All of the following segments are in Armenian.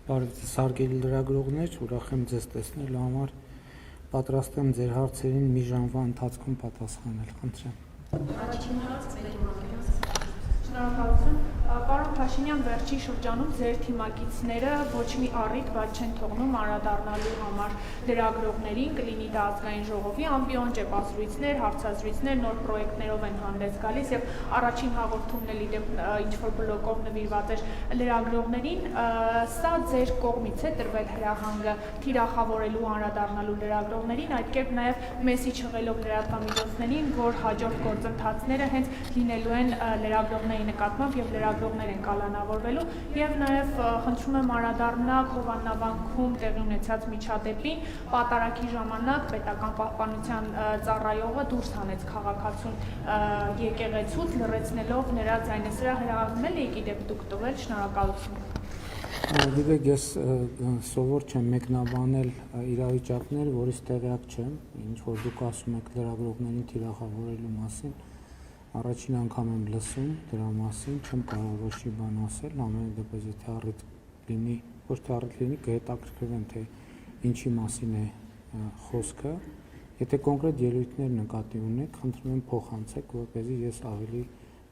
Բարև սարգելի լրագրողներ, ուրախ եմ ձեզ տեսնելու համար, պատրաստ եմ ձեր հարցերին մի ժամվա ընթացքում պատասխանել, խնդրեմ։ Առաջին հարց Շնորհակալություն։ Պարոն Փաշինյան, վերջին շրջանում ձեր թիմակիցները ոչ մի առիթ բաց չեն թողնում անդրադառնալու համար լրագրողներին, կլինի դա ազգային ժողովի ամբիոն, ճեպազրույցներ, հարցազրույցներ, նոր պրոյեկտներով են հանդես գալիս եւ առաջին հաղորդումն էլ ինչ-որ բլոկով նվիրված էր լրագրողներին, սա ձեր կողմից է տրվել հրահանգը թիրախավորելու անդրադառնալու լրագրողներին, այդ կերպ նաեւ մեսիջ հղելով լրատվամիջոցներին, որ հաջորդ գործընթացները հենց լինելու են լրագրողների նկատմամբ եւ լրագրողներ են կալանավորվելու եւ նաեւ խնդրում եմ անդրադառնալ Հովաննավանքում տեղի ունեցած միջադեպին պատարագի ժամանակ պետական պահպանության ծառայողը դուրս հանեց քաղաքացուն եկեղեցուց լռեցնելով նրա ձայնը սրա հրահանգնել եք իդեպ դուք տվել շնորհակալություն Գիտեք, ես սովոր չեմ մեկնաբանել իրավիճակներ, որից տեղյակ չեմ, ինչ որ դուք ասում եք լրագրողներին թիրախավորելու մասին Առաջին անգամ եմ լսում դրա մասին, չեմ կարող ոչ մի բան ասել, ամեն դեպս եթե առիթ լինի, ոչ թե առիթ լինի, կհետաքրքրվեմ, թե ինչի մասին է խոսքը, եթե կոնկրետ ելույթներ նկատի ունեք, խնդրում եմ փոխանցեք, որպեսզի ես ավելի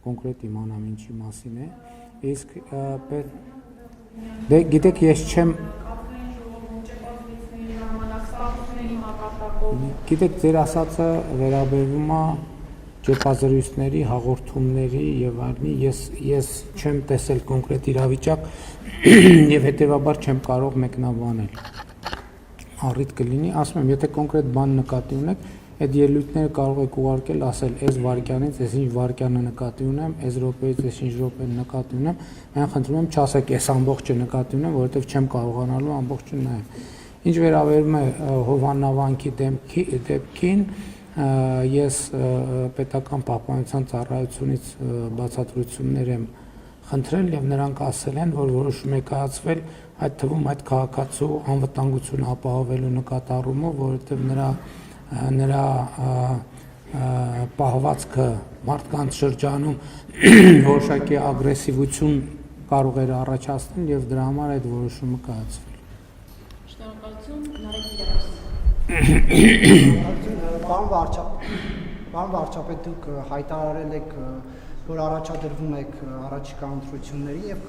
կոնկրետ իմանամ ինչի մասին է, իսկ դե գիտեք, ես չեմ Գիտեք, ձեր ասածը վերաբերվում է ճեպազրույցների, հաղորդումների եւ այլնի, ես չեմ տեսել կոնկրետ իրավիճակ եւ հետեւաբար չեմ կարող մեկնաբանել։ Առիթ կլինի, ասում եմ, եթե կոնկրետ բան նկատի ունեք, այդ ելույթները կարող եք ուղարկել, ասել, այս վարքյանից, այս ինչ վարքյանը նկատի ունեմ, այս րոպեից, այս ինչ րոպեն նկատի ունեմ, այն խնդրում եմ չասեք, այս ամբողջը նկատի ունեմ, որովհետեւ չեմ կարողանալու ամբողջը նայել։ Ինչ վերաբերում է Հովաննավանքի դեպքին, ես պետական պահպանության ծառայությունից բացատրություններ եմ խնդրել եւ նրանք ասել են, որ որոշում է կայացվել այդ թվում այդ քաղաքացու անվտանգությունը ապահովելու նկատառումով, որովհետեւ նրա պահվածքը մարդկանց շրջանում որոշակի ագրեսիվություն կարող էր առաջացնել եւ դրա համար այդ որոշումը կայացվել։ Շնորհակալություն, Նարեկ Պարոն վարչապետ, դուք հայտարարել եք, որ առաջադրվում եք առաջիկա ընտրությունների եւ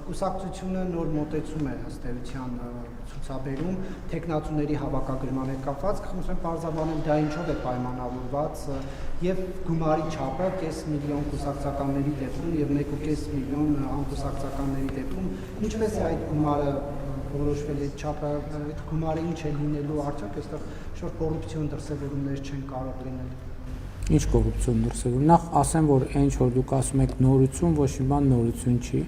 կուսակցությունը նոր մոտեցում է ըստ էության ցուցաբերում թեկնածուների հավաքագրման հետ կապված, խնդրեմ պարզաբանել դա ինչով է պայմանավորված եւ գումարի չափը 5 միլիոն կուսակցականների դեպքում եւ 1.5 միլիոն անկուսակցականների դեպքում, ինչպես է այդ գումարը որոշվել է չափը, այդ գումարը ինչ է լինելու արդյոք այստեղ շուտ կոռուպցիոն դրսևորումներ չեն կարող լինել։ Ինչ կոռուպցիոն դրսևորում։ Նախ ասեմ, որ այն ինչ որ դուք ասում եք նորություն, ոչ մի բան նորություն չի։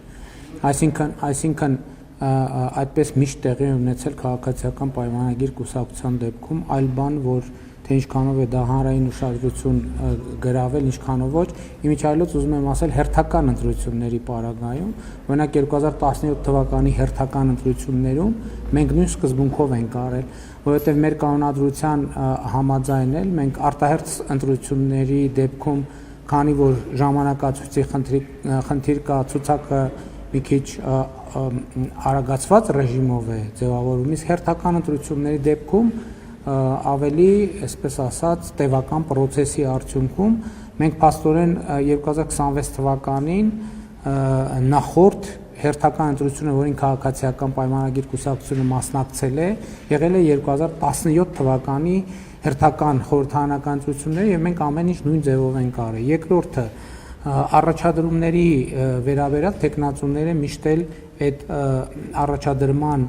Այսինքն այդպես միշտ տեղի ունեցել քաղաքացիական պայմանագիր կուսակցության դեպքում, այլ բան, որ թե ինչքանով է դա հանրային ուշադրություն գրավել, ինչքանով ոչ, իմիջիայլոց ուզում եմ ասել հերթական ընտրությունների պարագայում, օրինակ 2017 թվականի հերթական ընտրություններում մենք նույն սկզբունքով ենք արել, որովհետև մեր կանոնադրության համաձայն էլ մենք արտահերթ ընտրությունների դեպքում, քանի որ ժամանակացույցի խնդիր կա, ցուցակը մի քիչ արագացված ռեժիմով է ձևավորվում, իսկ հերթական ընտրությունների դեպքում ավելի, այսպես ասած, տևական process-ի արդյունքում մենք փաստորեն 2026 թվականին նախորդ հերթական ընտրությունը, որին քաղաքացիական պայմանագիր կուսակցությունը մասնակցել է, եղել է 2017 թվականի հերթական խորհրդարանական ընտրությունները եւ մենք ամեն ինչ նույն ձևով ենք արել։ Երկրորդը առաջադրումների վերաբերյալ տեխնացուները միշտ էլ այդ առաջադրման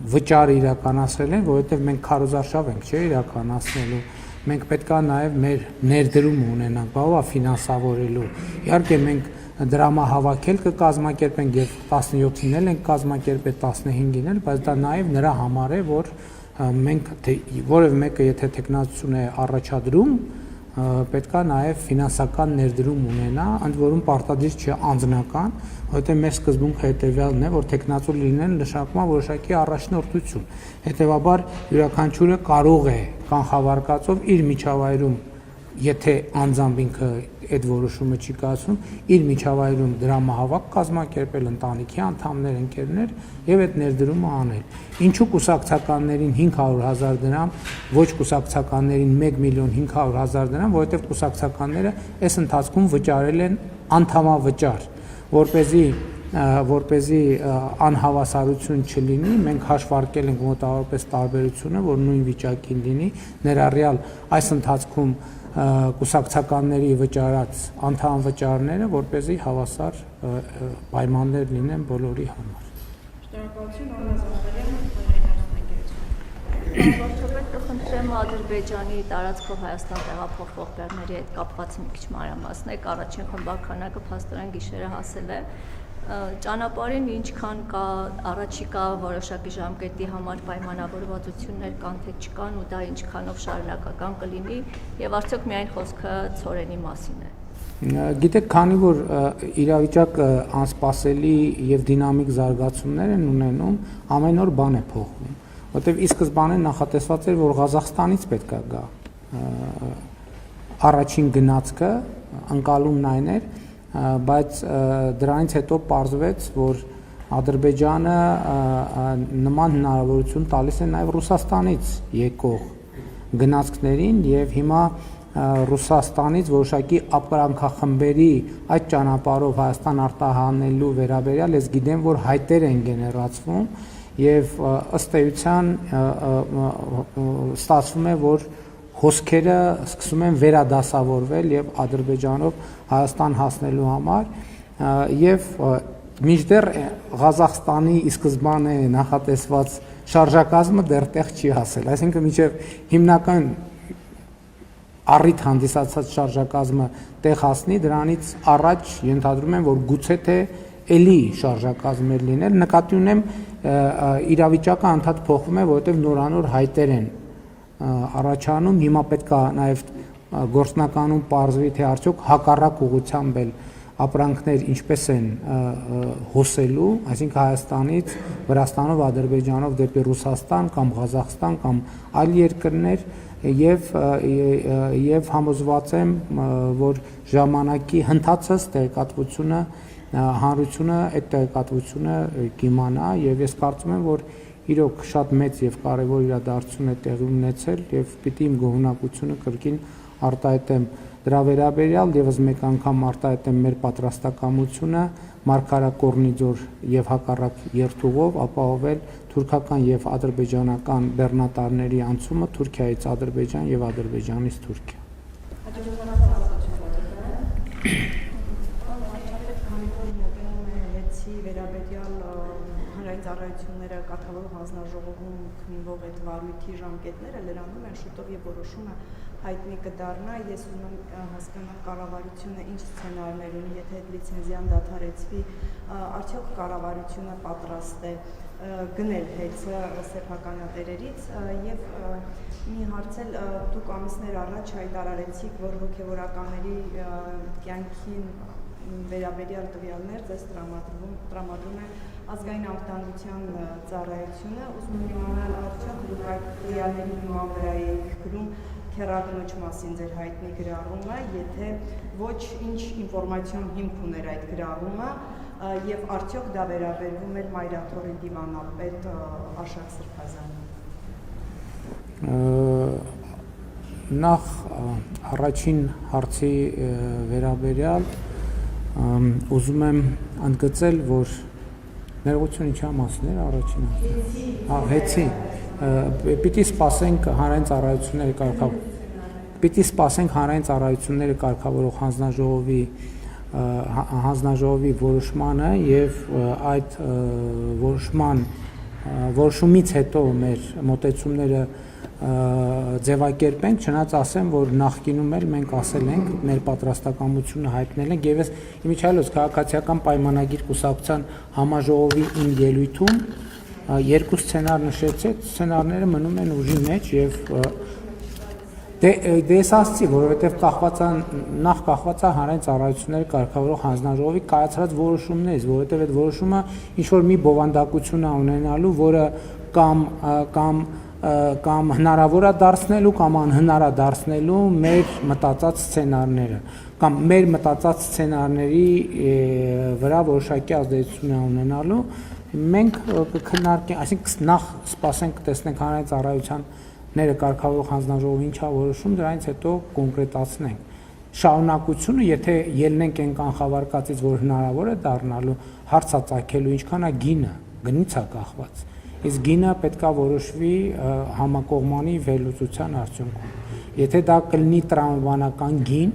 վճարը իրականացրել են, որովհետև մենք քարոզարշավ ենք, չէ, իրականացնելու։ Մենք պետքա նաև մեր ներդրում ունենանք, բավա ֆինանսավորելու։ Իհարկե մենք դրամահավաքել կկազմակերպենք եւ 17-ին էլ ենք կազմակերպել 15-ին էլ, բայց դա նաև նրա համար է, որ մենք որևէ մեկը եթե տեխնացություն է առաջադրում, պետքա նաև ֆինանսական ներդրում ունենա, ընդ որում պարտադիր չէ անձնական, որովհետև մեր սկզբունքը հետևյալն է, որ տեխնացու լինեն նշանակում է որոշակի առաջնորդություն։ Հետևաբար յուրաքանչյուրը կարող է կանխավարկածով իր միջավայրում եթե անձամբ ինքը այդ որոշումը չի կայացնում, իր միջավայրում դրամահավաք կազմակերպել ընտանիքի անդամներ, ընկերներ եւ այդ ներդրումը անել։ Ինչու կուսակցականներին 500,000 դրամ, ոչ կուսակցականներին 1,500,000 դրամ, որովհետեւ կուսակցականները այս ընթացքում վճարել են անդամավճար, որպեսզի անհավասարություն չլինի, մենք հաշվարկել ենք մոտավորապես տարբերությունը, որ նույն վիճակին լինի, ներառյալ այս ընթացքում կուսակցականների վճարած անդամվճարները, որպեսզի հավասար պայմաններ լինեն բոլորի համար։ Շնորհակալություն, Աննա Զախարյանը, Վարչապետ, կխնդրեմ Ադրբեջանի տարածքով Հայաստան տեղափոխվող բեռների հետ կապված մի քիչ մանրամասնեք, առաջին խմբականակը փաստորեն գիշերը հասել է։ Ճանապարհին ինչքան կա առաջիկա որոշակի ժամկետի համար պայմանավորվածություններ կան թե չկան ու դա ինչքանով շարունակական կլինի եւ արդյոք միայն խոսքը ցորենի մասին է։ Գիտեք, քանի որ իրավիճակը անսպասելի եւ դինամիկ զարգացումներ են ունենում, ամեն օր բան է փոխվում, որտեղ ի սկզբանե նախատեսված էր, որ Ղազախստանից պետք է գա առաջին գնացքը, ընկալումն այն էր, բայց դրանից հետո պարզվեց, որ Ադրբեջանը նման հնարավորություն տալիս է նաև Ռուսաստանից եկող գնացքներին եւ հիմա Ռուսաստանից որոշակի ապրանքախմբերի այդ ճանապարհով Հայաստան արտահանելու վերաբերյալ ես գիտեմ, որ հայտեր են գեներացվում եւ ըստ էության ստացվում է, որ հոսքերը սկսում են վերադասավորվել եւ Ադրբեջանով Հայաստան հասնելու համար եւ մինչդեռ Ղազախստանի ի սկզբանե նախատեսված շարժակազմը դեռ տեղ չի հասել, այսինքն մինչեւ հիմնական առիթ հանդիսացած շարժակազմը տեղ հասնի, դրանից առաջ ենթադրում եմ, որ գուցե թե էլի շարժակազմեր լինել, նկատի ունեմ իրավիճակը անդադ փոխվում է, որովհետեւ նորանոր հայտեր են առաջանում, հիմա պետք է նաև գործնականում պարզվի, թե արդյոք հակառակ ուղղությամբ էլ ապրանքներ ինչպես են հոսելու, այսինքն Հայաստանից, Վրաստանով, Ադրբեջանով դեպի Ռուսաստան կամ Ղազախստան կամ այլ երկրներ եւ համոզված եմ, որ ժամանակի ընթացս տեղեկատվությունը հանրությունը այդ տեղեկատվությունը կիմանա եւ ես կարծում եմ, որ իրոք շատ մեծ եւ կարեւոր իրադարձություն է տեղի ունեցել եւ պիտի իմ գոհունակությունը կրկին արտահայտեմ դրա վերաբերյալ եւս մեկ անգամ արտահայտեմ մեր պատրաստակամությունը Մարգարակորնիձոր եւ հակառակ երթուղով ապահովել թուրքական եւ ադրբեջանական բեռնատարների անցումը Թուրքիայից Ադրբեջան եւ Ադրբեջանից Թուրքիա։ Ծառայությունները կատարվող հանձնաժողովում քննվող այդ վարույթի ժամկետները լրանում են շուտով եւ որոշումը հայտնի կդառնա։ Ես ուզում եմ հասկանալ կառավարությունը ինչ սցենարներ ունի, եթե այդ լիցենզիան դադարեցվի, արդյոք կառավարությունը պատրաստ է գնել հեծը սեփականատերերից եւ մի հարց էլ դուք ամիսներ առաջ հայտարարեցիք, որ հոգեվորականների կյանքին վերաբերյալ տվյալներ ձեզ տրամադրում է ազգային անվտանգության ծառայությունը, ուզում եմ իմանալ արդյոք դուք այդ տվյալների հիման վրա եք գրում քեռակնոջ մասին ձեր հայտնի գրառումը, եթե ոչ ինչ ինֆորմացիոն հիմք ուներ այդ գրառումը եւ արդյոք դա վերաբերվում էր Մայրաթորի դիվանապետ Աշակ Սրբազանին։ Նախ առաջին հարցի վերաբերյալ ուզում եմ ընդգծել, որ ներողություն ինչա մասն էր առաջին հարցը։ Հեցի։ Պիտի սպասենք հանրային ծառայությունները կարգավորող հանձնաժողովի որոշմանը եւ այդ որոշումից հետո մեր մոտեցումները ձևակերպենք, չնայած ասեմ, որ նախկինում էլ մենք ասել ենք, մեր պատրաստակամությունը հայտնել ենք եւ ես իմիջիալոց քաղաքացիական պայմանագիր կուսակցության համաժողովի իմ ելույթում երկու սցենար նշեցի, սցենարները մնում են ուժի մեջ եւ դες ասացի, որովհետեւ նախ կախված է հանրային ծառայությունների կարգավորող հանձնաժողովի կայացրած որոշումներից, որովհետեւ այդ որոշումը ինչ որ մի բովանդակություն է ունենալու, որը կամ կամ հնարավոր է դարձնելու կամ անհնար է դարձնելու մեր մտածած սցենարները կամ մեր մտածած սցենարների վրա որոշակի ազդեցություն է ունենալու մենք կքննարկենք, այսինքն նախ սպասենք տեսնենք հանրային ծառայությունները կարգավորող հանձնաժողովը ինչ է որոշում, դրանից հետո կոնկրետացնենք շարունակությունը, եթե ելնենք այն կանխավարկածից, որ հնարավոր է դառնալու հարցածագելու ինչքան է գինը, գնից է կախված։ Իսկ գինը պետքա որոշվի համակողմանի վերլուծության արդյունքում։ Եթե դա կլինի տրամաբանական գին,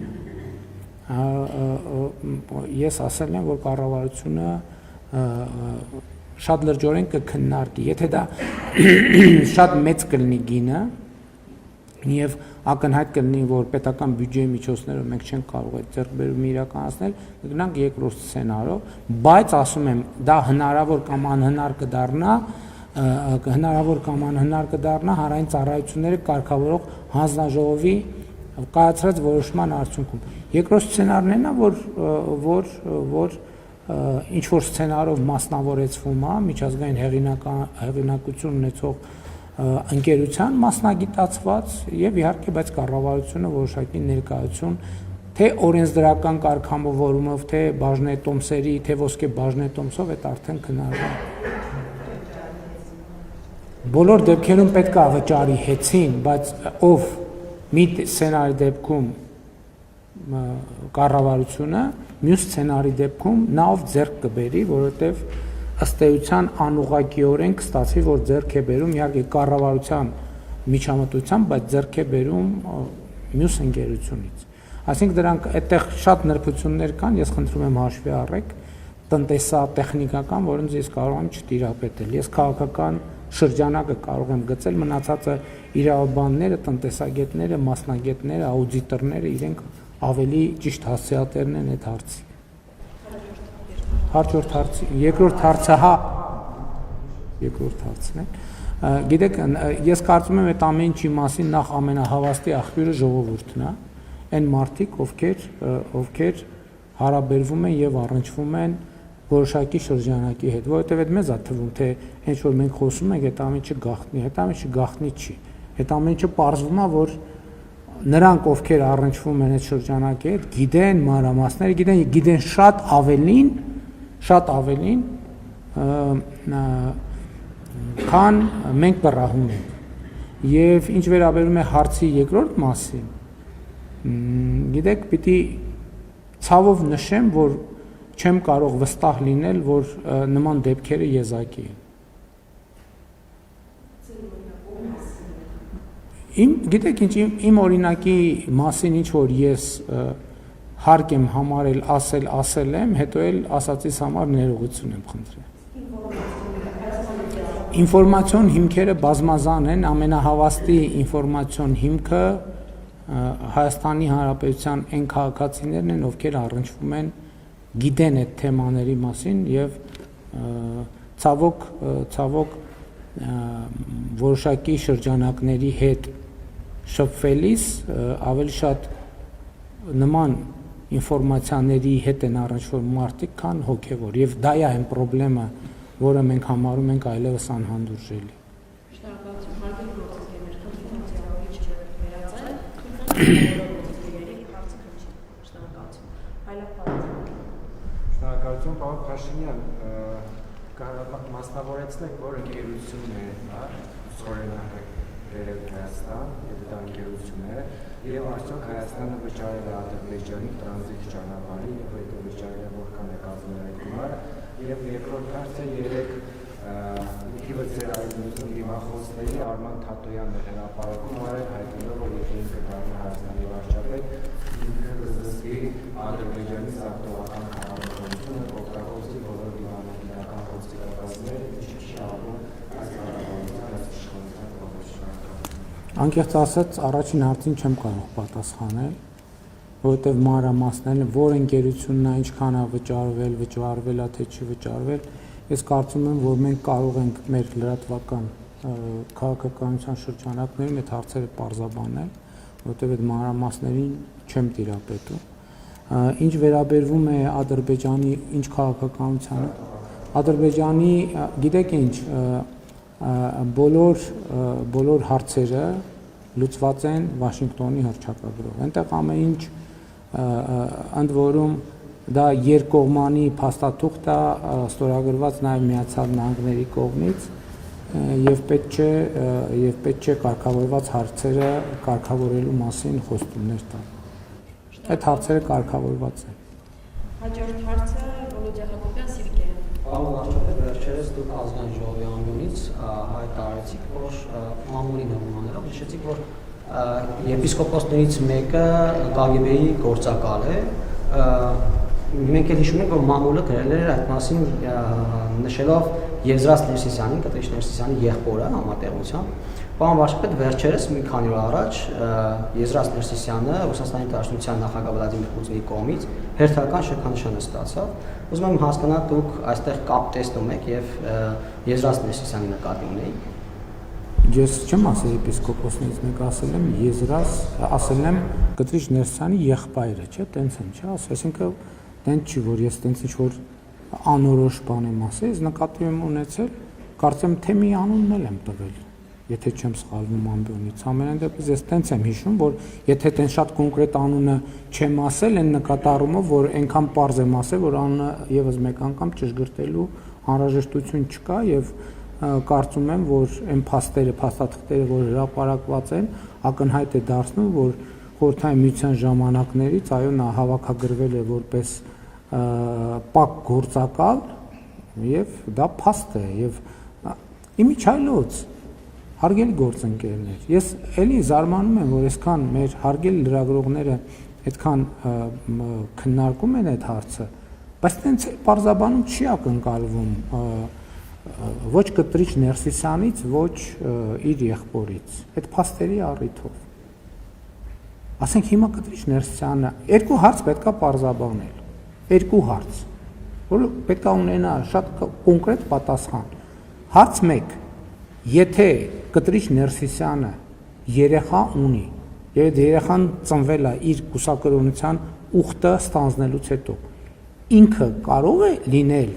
ես ասել եմ, որ կառավարությունը շատ լրջորեն կքննարկի։ Եթե դա շատ մեծ կլինի գինը, եւ ակնհայտ կլինի, որ պետական բյուջեի միջոցներով մենք չենք կարող այդ ձեռքբերումը իրականացնել, կգնանք երկրորդ սցենարով, բայց ասում եմ, դա հնարավոր կամ անհնար կդառնա հանրային ծառայությունները կարգավորող հանձնաժողովի կայացրած որոշման արդյունքում։ Երկրորդ սցենարն է, որ ինչ որ սցենարով մասնավորեցվում է միջազգային հեղինակություն ունեցող ընկերության մասնագիտացված եւ իհարկե բայց կառավարությունը որոշակի ներկայություն թե օրենսդրական կարգավորումով, թե բաժնետոմսերի, թե ոսկե բաժնետոմսով այդ արդեն քննարկվում։ Բոլոր դեպքերում պետք է վճարի հեծին, բայց ով մի սցենարի դեպքում կառավարությունը, մյուս սցենարի դեպքում նա ով ձեռք կբերի, որովհետեւ ըստ էության անուղղակիորեն կստացվի, որ ձեռք է բերում իհարկե կառավարության միջամտությամբ, բայց ձեռք է բերում մյուս ընկերությունից։ Այսինքն դրանք այդտեղ շատ նրբություններ կան, ես խնդրում եմ հաշվի առեք, տնտեսա-տեխնիկական, որոնց ես կարող եմ չտիրապետել։ Ես քաղաքական շրջանակը կարող եմ գծել, մնացածը իրավաբանները, տնտեսագետները, մասնագետները, աուդիտորները իրենք ավելի ճիշտ հասցեատերն են այդ հարցի։ Հաջորդ հարցը, երկրորդ հարցը, երկրորդ հարցն է։ Գիտեք, ես կարծում եմ այդ ամեն ինչի մասին նախ ամենահավաստի աղբյուրը ժողովուրդն է, այն մարդիկ, ովքեր հարաբերվում են եւ առնչվում են որոշակի շրջանակի հետ, որովհետեւ այդ մեզ է թվում, թե ինչ որ մենք խոսում ենք, այդ ամեն ինչը գաղտնի, այդ ամեն ինչը գաղտնի չի։ Այդ ամեն ինչը պարզվում է, որ նրանք, ովքեր առնչվում են այդ շրջանակի հետ, գիտեն մանրամասները, գիտեն շատ ավելին, քան մենք բռահում ենք։ Եվ ինչ վերաբերում է հարցի երկրորդ մասին, գիտեք, պիտի ցավով նշեմ, որ չեմ կարող վստահ լինել, որ նման դեպքերը եզակի են։ Գիտեք ինչ, իմ օրինակի մասին ինչ որ ես հարկ եմ համարել ասել եմ, հետո էլ ասածից համար ներողություն եմ խնդրել։ Ինֆորմացիոն հիմքերը բազմազան են, ամենահավաստի ինֆորմացիոն հիմքը Հայաստանի Հանրապետության այն քաղաքացիներն են, ովքեր առնչվում են, գիտեն այդ թեմաների մասին եւ ցավոք որոշակի շրջանակների հետ շփվելիս ավելի շատ նման ինֆորմացիաների հետ են առնչվում մարդիկ, քան հոգևոր, եւ դա է այն խնդրեմը, որը մենք համարում ենք այլևս անհանդուրժելի։ Շնորհակալություն, հարգելի գործընկերներ, խնդրում եմ ծառայիչ վերացնել։ Շնորհակալություն, պարոն Փաշինյան, մասնավորեցնեք, որ ընկերությունն է, ծորենակ վերել Հայաստան, եւ դա ընկերություն է, եւ արդյոք Հայաստանը վճարել է Ադրբեջանի տրանզիտ ճանապարհի եւ այդ վճարելը որքան է կազմել այդ գումարը, եւ երկրորդ հարցը թիվը ձեր այլմիզում դիմախոսների Արման Թաթոյանն հրապարակում արել հայտնելով, որ եթե ինքը դառնա Հայաստանի վարչապետ, ինքը կզսկի Ադրբեջանի սահմանական քաղաքականությունը, օգտագործի բոլոր դիվանագիտական գործիքակազմերը, ինչի շահում այս կառավարության այս իշխանության կողմից։ Անկեղծ ասած, առաջին հարցին չեմ կարող պատասխանել, որովհետև մանրամասներն որ ընկերությունն է, ինչքան է վճարվել է, թե չի վճարվել, ես կարծում եմ, որ մենք կարող ենք մեր լրատվական քաղաքականության շրջանակներում այդ հարցերը պարզաբանել, որովհետև այդ մանրամասներին չեմ տիրապետում։ Ինչ վերաբերվում է Ադրբեջանի ինչ քաղաքականությանը, Ադրբեջանի, գիտեք ինչ, բոլոր հարցերը լուծված են Վաշինգտոնի հռչակագրով։ Այնտեղ ամեն ինչ ընդ որում դա երկկողմանի փաստաթուղթ է ստորագրված նաև Միացյալ Նահանգների կողմից եւ պետք չէ կարգավորված հարցերը կարգավորելու մասին խոստումներ տալ։ Այդ հարցերը կարգավորված են։ Հաջորդ հարցը Վոլոդիա Հակոբյան Սիվիկյան։ Պարոն վարչապետ, վերջերս դուք ազգային ժողովի անունից հայտարարեցիք, որ մամուլի նմաններով նշեցիք, որ եպիսկոպոսներից մեկը KGB-ի գործակալ է։ Մենք էլ հիշում ենք, որ մամուլը գրել էր այդ մասին նշելով Եզրաս Ներսիսյանին, Կտրիչ Ներսիսյանի եղբորը համատեղությամբ։ Պարոն վարչապետ, վերջերս մի քանի օր առաջ Եզրաս Ներսիսյանը Ռուսաստանի Դաշնության նախագահ Վլադիմիր Պուտինի կողմից հերթական շքանշան ստացավ։ Ուզում եմ հասկանալ, դուք այստեղ կապ տեսնում եք եւ Եզրաս Ներսիսյանի նկատի ունեիք։ Ես չեմ ասել եպիսկոպոսներից մեկ, ասել եմ Կտրիչ Ներսիսյանի եղբայրը, չէ՞, տենց եմ, չէ՞, ասեցինք, տենց չի, որ ես տենց ինչ-որ անորոշ բան եմ ասել, ես նկատի եմ ունեցել, կարծեմ թե մի անունն էլ եմ տվել, եթե չեմ սխալվում ամբյոնից։ Ամենայն դեպս ես տենց եմ հիշում, որ եթե տենց շատ կոնկրետ անունը չեմ ասել, այն նկատառումով, որ այնքան պարզ եմ ասել, որ անունը եւս մեկ անգամ ճշգրտելու անհրաժեշտություն չկա եւ կարծում եմ, որ այն փաստաթղթերը, որ հրապարակված են, ակնհայտ է դարձնում, որ Խորհրդային Միության ժամանակներից այո նա հավաքագրվել է որպես պակ գործակալ եւ դա փաստ է եւ իմիջայլոց հարգելի գործընկերներ, ես էլի զարմանում եմ, որ այսքան մեր հարգելի լրագրողները այդքան քննարկում են այդ հարցը, բայց տենց պարզաբանում չի ակնկալվում ոչ Կտրիչ Ներսիսյանից, ոչ իր եղբորից, այդ փաստերի առիթով։ Ասենք հիմա Կտրիչ Ներսիսյանը երկու հարց պետքա պարզաբանել, երկու հարց, որը պետքա ունենա շատ կոնկրետ պատասխան։ Հարց 1. Եթե Կտրիչ Ներսիսյանը երեխա ունի, եւ այդ երեխան ծնվել է իր կուսակրոնության ուխտը ստանձնելուց հետո, ինքը կարող է լինել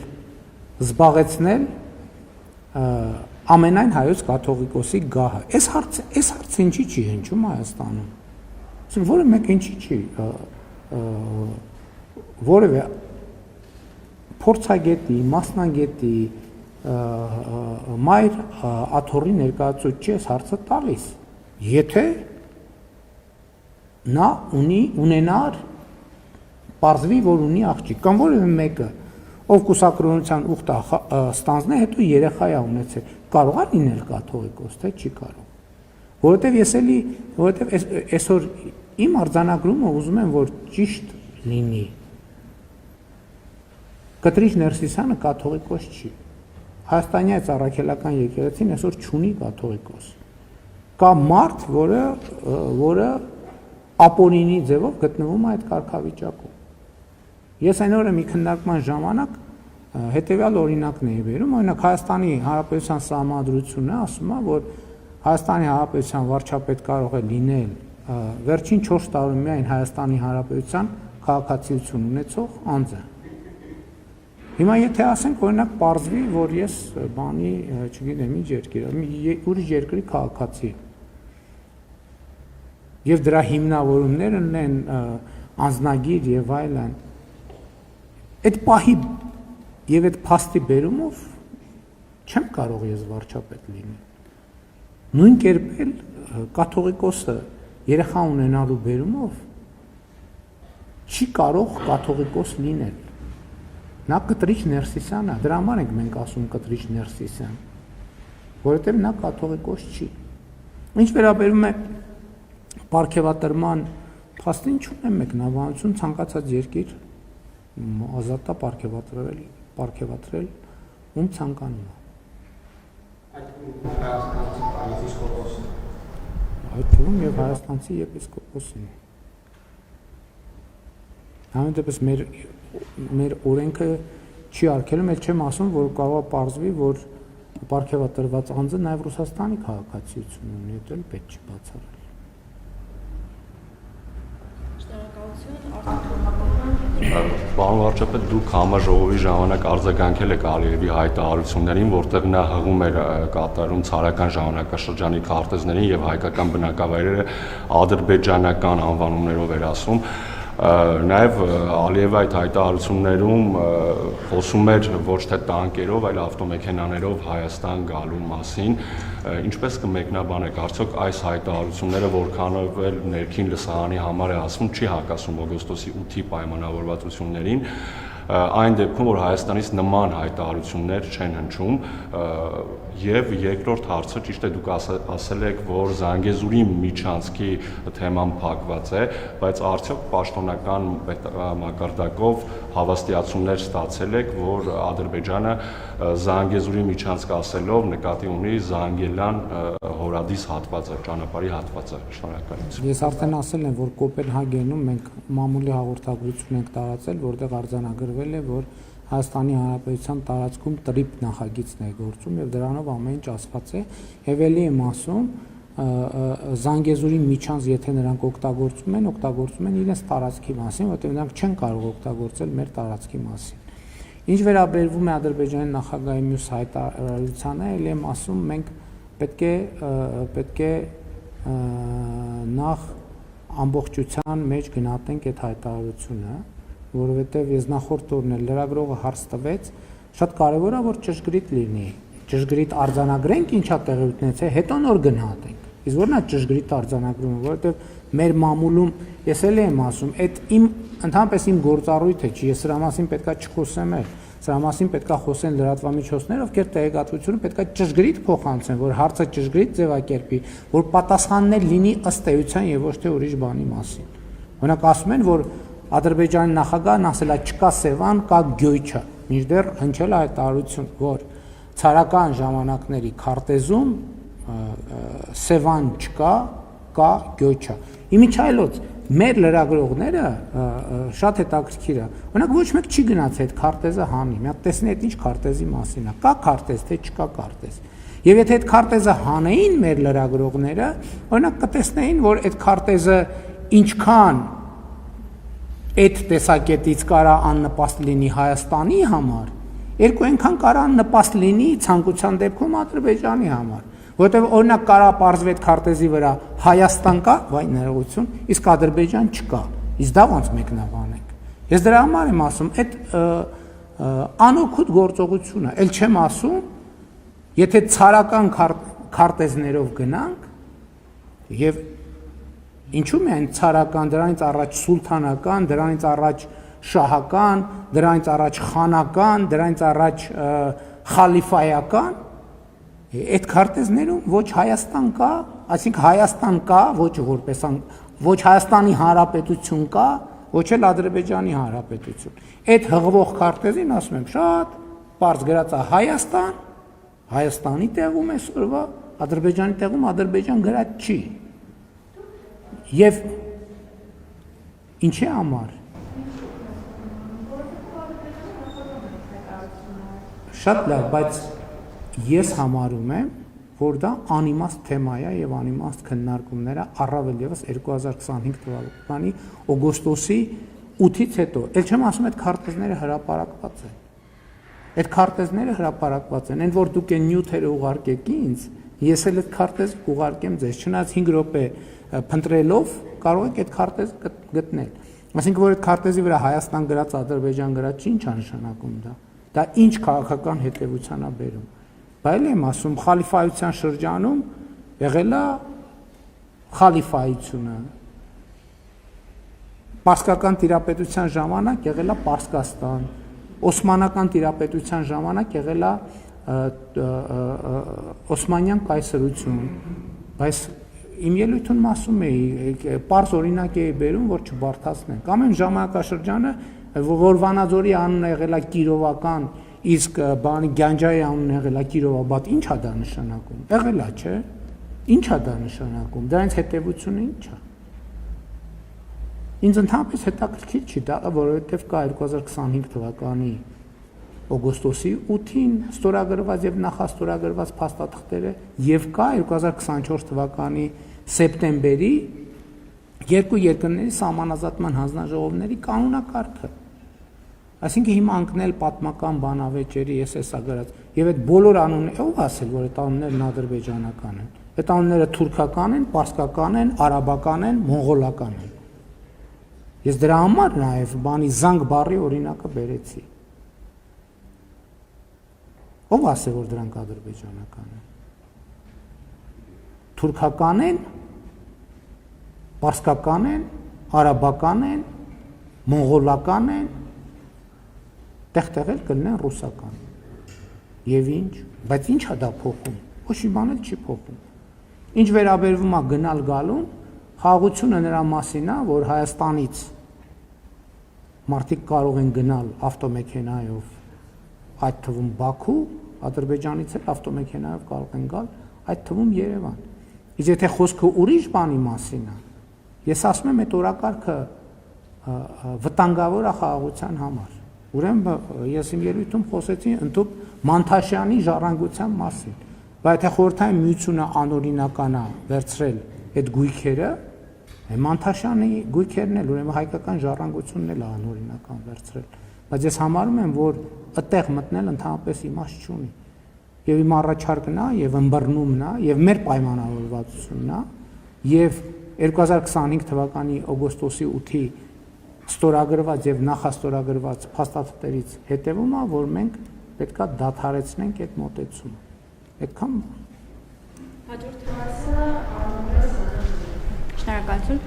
զբաղեցնել ամենայն հայոց կաթողիկոսի գահը։ Այս հարցը ինչի չի հնչում Հայաստանում։ Ասենք որը մեկ ինչի չի որևէ փորձագետի, մասնագետի մայր աթոռի ներկայացուցիչ այս հարցը տալիս։ Եթե նա ունենար պարզվի, որ ունի աղջիկ, կամ որևէ մեկը ով կուսակրոնության ուխտը ստանձնե, հետո երեխա է ունեցել, կարող է լինել կաթողիկոս, թե չի կարող։ Որովհետև այսօր իմ արձանագրումը ուզում եմ, որ ճիշտ լինի։ Կտրիչ Ներսիսյանը կաթողիկոս չի։ Հայաստանի Առաքելական եկեղեցին այսօր չունի կաթողիկոս։ Կա մարդ, որը ապօրինի ձևով գտնվում է այդ կարգավիճակում։ Ես այն օրը մի քննարկման ժամանակ հետևյալ օրինակն էի բերում, օրինակ Հայաստանի Հանրապետության Սահմանադրությունը ասում է, որ Հայաստանի Հանրապետության վարչապետ կարող է լինել վերջին 4 տարում միայն Հայաստանի Հանրապետության քաղաքացիություն ունեցող անձը։ Հիմա եթե ասենք, օրինակ պարզվի, որ ես բանի, չգիտեմ, ինչ երկիր, ուրիշ երկրի քաղաքացի եւ դրա հիմնավորումները ունեն անձնագիր եւ այլն, այդ պահի եւ այդ փաստի բերումով չեմ կարող ես վարչապետ լինել։ Նույն կերպ էլ կաթողիկոսը երեխա ունենալու բերումով չի կարող կաթողիկոս լինել։ Նա Կտրիչ Ներսիսյան է, դրա համար ենք մենք ասում Կտրիչ Ներսիսյան, որովհետև նա կաթողիկոս չի։ Ինչ վերաբերում է պարգևատրման փաստին, չունեմ մեկնաբանություն, ցանկացած երկիր ազատ է պարգևատրել ում ցանկանում է։ Այդ թվում եւ հայաստանցի եպիսկոպոսին։ Համենայնպես մեր օրենքը չի արգելում, էլ չեմ ասում, որ կարող է պարզվի, որ պարգևատրված անձը նաեւ Ռուսաստանի քաղաքացիություն ունի, դա էլ պետք չի բացառել։ Շնորհակալություն, Արտուր Հակոբյան, Պարոն վարչապետ, դուք համաժողովի ժամանակ արձագանքել եք Ալիևի հայտարարություններին, որտեղ նա հղում էր կատարում ցարական ժամանակաշրջանի քարտեզներին եւ հայկական բնակավայրերը ադրբեջանական անվանումներով էր ասում։ Նաև Ալիևը այդ հայտարարություններում խոսում էր ոչ թե տանկերով, այլ ավտոմեքենաներով Հայաստան գալու մասին։ Ինչպես կմեկնաբանեք, արդյոք այս հայտարարությունները որքանով էլ ներքին լսարանի համար է ասվում, չի հակասում օգոստոսի 8-ի պայմանավորվածություններին, այն դեպքում, որ Հայաստանից նման հայտարարություններ չեն հնչում, եւ երկրորդ հարցը, ճիշտ է դուք ասել եք, որ Զանգեզուրի միջանցքի թեման փակված է, բայց արդյոք պաշտոնական մակարդակով հավաստիացումներ ստացել եք, որ Ադրբեջանը Զանգեզուրի միջանցք ասելով նկատի ունի Զանգելան հորադիս հատվածը, ճանապարհի հատվածը։ Շնորհակալություն։ Ես արդեն ասել եմ, որ Կոպենհագենում մենք մամուլի հաղորդագրություն ենք տարածել, որտեղ արձանագրվել է, որ Հայաստանի Հանրապետության տարածքում տրիպ նախագիծն է գործում եւ դրանով ամեն ինչ ասված է։ Եվ ելի եմ ասում, Զանգեզուրի միջանց, եթե նրանք օգտագործում են իրենց տարածքի մասին, որտեղ նրանք չեն կարող օգտագործել մեր տարածքի մասին։ Ինչ վերաբերվում է Ադրբեջանի նախագահի մյուս հայտարարությանը, ելի եմ ասում, մենք պետք է նախ ամբողջության մեջ գնահատենք այդ հայտարարությունը, որովհետև ես նախորդ օրն էլ լրագրողը հարց տվեց, շատ կարևոր է, որ ճշգրիտ լինի, ճշգրիտ արձանագրենք ինչա տեղյակներից է, հետո նոր գնահատենք։ Իսկ որն է ճշգրիտ արձանագրումը, որովհետև մեր մամուլում, ես էլ եմ ասում, այդ ընդհանրապես իմ գործառույթը չի, ես սրա մասին պետքա չխոսեմ էլ, սրա մասին պետքա խոսեն լրատվամիջոցներ, ովքեր տեղեկատվությունը պետքա ճշգրիտ փոխանցեն, որ հարցը ճշգրիտ ձևակերպի, որ պատասխաններ լինի ըստ էության եւ ոչ թե ուրիշ բանի մասին։ Օրինակ ասում են, որ Ադրբեջանի նախագահն ասել է չկա Սևան, կա Գյոյչը, մինչդեռ հնչել է հայտարարություն, որ ցարական ժամանակների քարտեզում Սևան չկա, կա Գյոյչը։ Իմիջայլոց մեր լրագրողները շատ հետաքրքիր է։ Օրինակ ոչ մեկ չի գնաց այդ քարտեզը հանի, մի հատ տեսնի այդ ինչ քարտեզի մասին է, կա քարտեզ, թե չկա քարտեզ։ Եվ եթե այդ քարտեզը հանեին մեր լրագրողները, օրինակ կտեսնեին, որ այդ քարտեզը ինչքան այդ տեսակետից կարա աննպաստ լինի Հայաստանի համար, երկու այնքան կարա աննպաստ լինի ցանկության դեպքում Ադրբեջանի համար, որովհետև օրինակ կարա պարզվի այդ քարտեզի վրա Հայաստան կա, վայ ներողություն, իսկ Ադրբեջան չկա, իսկ դա ոնց մեկնաբանենք։ Ես դրա համար եմ ասում, այդ անօգուտ գործողությունը, ել չեմ ասում, եթե ցարական քարտեզներով գնանք եւ ինչու՞ միայն ցարական, դրանից առաջ սուլթանական, դրանից առաջ շահական, դրանից առաջ խանական, դրանից առաջ խալիֆայական, այդ քարտեզներում ոչ Հայաստան կա, այսինքն Հայաստան կա, ոչ Հայաստանի Հանրապետություն կա, ոչ էլ Ադրբեջանի Հանրապետություն։ Այդ հղվող քարտեզին ասում եմ շատ պարզ գրած է Հայաստան, Հայաստանի տեղում է սորվա, Ադրբեջանի տեղում Ադրբեջան գրած չի։ Եվ ինչի համար շատ լավ, բայց ես համարում եմ, որ դա անիմաստ թեմա է եւ անիմաստ քննարկումները առավել եւս 2025 թվականի օգոստոսի 8-ից հետո։ Էլ չեմ ասում այդ քարտեզները հրապարակված են։ Այդ քարտեզները հրապարակված են, այն որ դուք այն նյութերը ուղարկեք ինձ, ես էլ այդ քարտեզ կուղարկեմ ձեզ, չնայած 5 րոպե փնտրելով կարող եք այդ քարտեզը գտնել։ Այսինքն որ այդ քարտեզի վրա Հայաստան գրած, Ադրբեջան գրած չի, ինչ է նշանակում դա։ Դա ինչ քաղաքական հետևության է բերում։ Բայց եմ ասում, խալիֆայության շրջանում եղել է խալիֆայությունը։ Պարսկական տիրապետության ժամանակ եղել է Պարսկաստան, Օսմանական տիրապետության ժամանակ եղել է Օսմանյան կայսրություն, բայց իմ ելույթում ասում էի, պարզ օրինակ էի բերում, որ չբարդացնենք։ Ամեն ժամանակաշրջանը, որ Վանաձորի անունը եղել է Կիրովական, իսկ բանի Գանջայի անունը եղել է Կիրովաբադ, ինչ է դա նշանակում։ Եղել է, չէ՞։ Ինչ է դա նշանակում։ Դրանից հետևությունը ինչ է։ Ինձ ընդհանրապես հետաքրքիր չի դա, որովհետև կա 2025 թվականի օգոստոսի 8-ին ստորագրված եւ նախաստորագրված փաստաթղթերը եւ կա 2024 թվականի սեպտեմբերի երկու երկրների սահմանազատման հանձնաժողովների կանոնակարգը։ Այսինքն հիմա ընկնել պատմական բանավեճերի, ես էսա գրած, եւ այդ բոլոր անունները, ով ասել, որ այդ անուններն ադրբեջանական են։ Այդ անունները թուրքական են, պարսկական են, արաբական են, մոնղոլական են։ Ես դրա համար նաեւ բանի զանգ բառի օրինակը բերեցի։ Ով ասել, որ դրանք ադրբեջանական են։ Թուրքական են, պարսկական են, արաբական են, մոնղոլական են, տեղ-տեղ կլինեն ռուսական։ Եվ ինչ, բայց ի՞նչ է դա փոխում։ Ոչ մի բան էլ չի փոխում։ Ինչ վերաբերվում է գնալ գալուն, խաղաղությունը նրա մասին է, որ Հայաստանից մարդիկ կարող են գնալ ավտոմեքենայով, այդ թվում Բաքու, Ադրբեջանից էլ ավտոմեքենայով կարող են գալ, այդ թվում Երևան։ Իսկ եթե խոսքը ուրիշ բանի մասին է, ես ասում եմ, այդ օրակարգը վտանգավոր է խաղաղության համար։ Ուրեմն ես իմ ելույթում խոսեցի ընդհանուր Մանթաշյանի ժառանգության մասին, բայց եթե խորհրդային միությունը անօրինական է վերցրել այդ գույքերը, Մանթաշյանի գույքերն էլ ուրեմն հայկական ժառանգությունն էլ անօրինական վերցրել, բայց ես համարում եմ, որ այդտեղ մտնել ընդհանրապես իմաստ չունի։ Եվ իմ առաջարկն է, եւ ըմբռնումն է, եւ մեր պայմանավորվածությունն է, եւ 2025 թվականի օգոստոսի 8-ի ստորագրված եւ նախաստորագրված փաստաթղթերից հետեւում է, որ մենք պետքա դադարեցնենք այդ մոտեցումը։ Այդքան։ Հաջորդ հարցը Շնորհակալություն։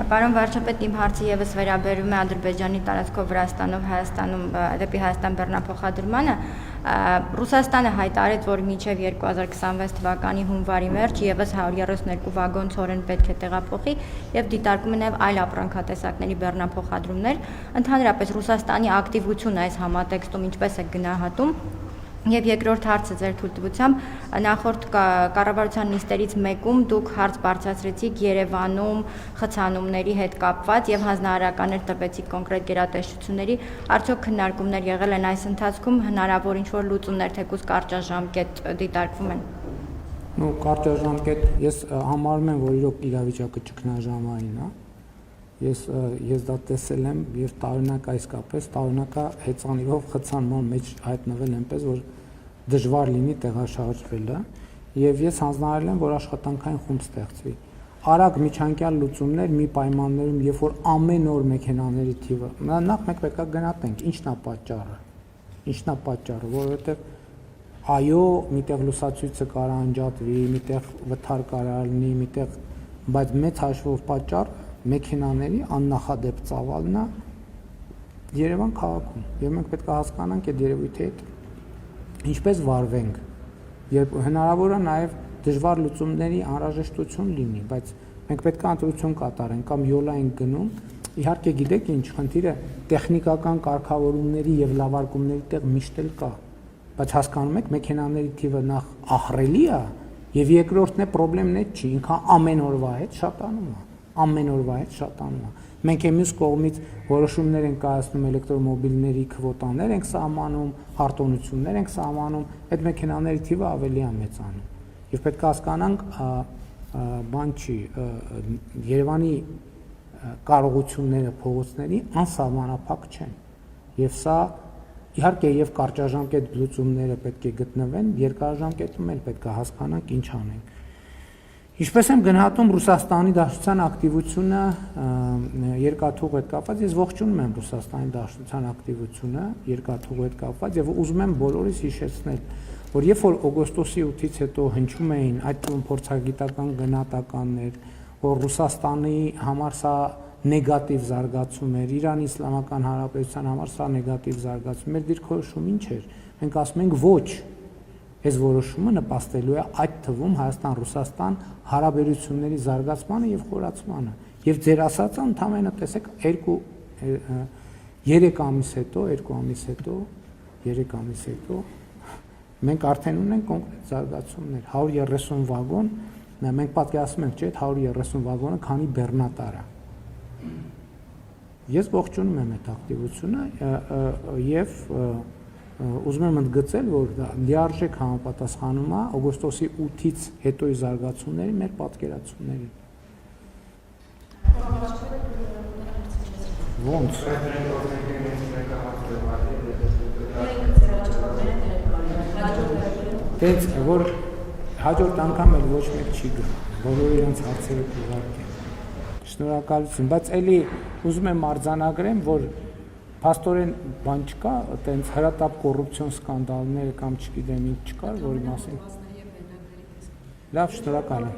Պարոն վարչապետ, իմ հարցը եւս վերաբերում է Ադրբեջանի տարածքով Վրաստանով Հայաստանում դեպի Հայաստան բեռնափոխադրմանը։ Ռուսաստանը հայտարարեց, որ մինչև 2026 թվականի հունվարի վերջ եւս 132 վագոն ցորեն պետք է տեղափոխի եւ դիտարկում է նաեւ այլ ապրանքատեսակների բեռնափոխադրումներ։ Ընդհանրապես Ռուսաստանի ակտիվությունը այս համատեքստում ինչպես է գնահատում։ Եվ երկրորդ հարցը ձեր թույլտվությամբ նախորդ կառավարության նիստերից մեկում դուք հարց բարձրացրեցիք Երևանում խցանումների հետ կապված եւ հանձնարարականներ տվեցիք կոնկրետ գերատեսչությունների, արդյոք քննարկումներ եղել են այս ընթացքում, հնարավոր ինչ-որ լուծումներ թեկուզ կարճաժամկետ դիտարկվում են։ Ну, կարճաժամկետ ես համարում եմ, որ իրոք իրավիճակը ճգնաժամային է։ Ես դա տեսել եմ եւ տարօրինակ է իսկապես, տարօրինակ է հեծանիվով խցանման մեջ հայտնվել այնպես, որ դժվար լինի տեղաշարժվելը եւ ես հանձնարարել եմ, որ աշխատանքային խումբ ստեղծվի։ Արագ միջանկյալ լուծումներ մի պայմաններում, երբ որ ամեն օր մեքենաների թիվը, նախ մենք պետք է գնահատենք ինչն է պատճառը։ Ինչն է պատճառը, որովհետեւ այո, միտեղ լուսացույցը կարա անջատվի, միտեղ վթար կարա լինի, միտեղ, բայց մեծ հաշվով պատճառը մեքենաների աննախադեպ ծավալն է Երևան քաղաքում եւ մենք պետք է հասկանանք այդ երևույթի հետ ինչպես վարվենք երբ հնարավոր է նաեւ դժվար լուծումների անհրաժեշտություն լինի բայց մենք պետք է ընտրություն կատարենք կամ յոլա ենք գնում իհարկե գիտեք ինչ խնդիրը տեխնիկական կարգավորումների եւ լավարկումների տեղ միշտ էլ կա բայց հասկանում եք մեքենաների թիվը նախ ահռելի է եւ երկրորդն է խնդիրն է չի ինքան ամեն օրվա հետ շատանում է ամեն օրվա հետ շատանում է։ Մենք մյուս կողմից որոշումներ ենք կայացնում էլեկտրոմոբիլների քվոտաներ ենք սահմանում, արտոնություններ ենք սահմանում, այդ մեքենաների թիվը ավելի է մեծանում։ Եվ պետք է հասկանանք, բան չի, Երևանի կարողությունները փողոցների անսահմանափակ չեն։ Եվ սա իհարկե եւ կարճաժամկետ լուծումները պետք է գտնվեն, երկարաժամկետում էլ պետք է հասկանանք ինչ անենք։ Ինչպես եմ գնահատում Ռուսաստանի Դաշնության ակտիվությունը երկաթուղու հետ կապված, ես ողջունում եմ Ռուսաստանի Դաշնության ակտիվությունը երկաթուղու հետ կապված եւ ուզում եմ բոլորիս հիշեցնել, որ երբ որ օգոստոսի 8-ից հետո հնչում էին այդ փորձագիտական գնահատականներ, որ Ռուսաստանի համար սա նեգատիվ զարգացում էր, Իրանի Իսլամական Հանրապետության համար սա նեգատիվ զարգացում էր, դիրքորոշում ինչ էր։ Մենք ասում ենք ոչ Այս որոշումը նպաստելու է այդ թվում Հայաստան-Ռուսաստան հարաբերությունների զարգացմանը եւ խորացմանը։ Եվ ձեր ասածը ընդհանրապես տեսեք 3 ամիս հետո մենք արդեն ունենք կոնկրետ զարգացումներ 130 վագոն, մենք պատկերացնում ենք, չէ՞, 130 վագոնը քանի բեռնատար է։ Ես ողջունում եմ այդ ակտիվությունը եւ ուզում եմ ընդգծել, որ դա լիարժեք համապատասխանում է օգոստոսի 8-ից հետոյի զարգացումների մեր պատկերացումներին։ Ոնց։ տենց որ հաջորդ անգամ էլ ոչ մեկ չի գա, բոլորը իրենց հարցերը կուղարկեն։ Շնորհակալություն, բայց էլի ուզում եմ արձանագրեմ, որ փաստորեն բան չկա, տենց հրատապ կոռուպցիոն սկանդալները կամ չգիտեմ ինչ չկար, որի մասին։ Լավ, շնորհակալ եմ։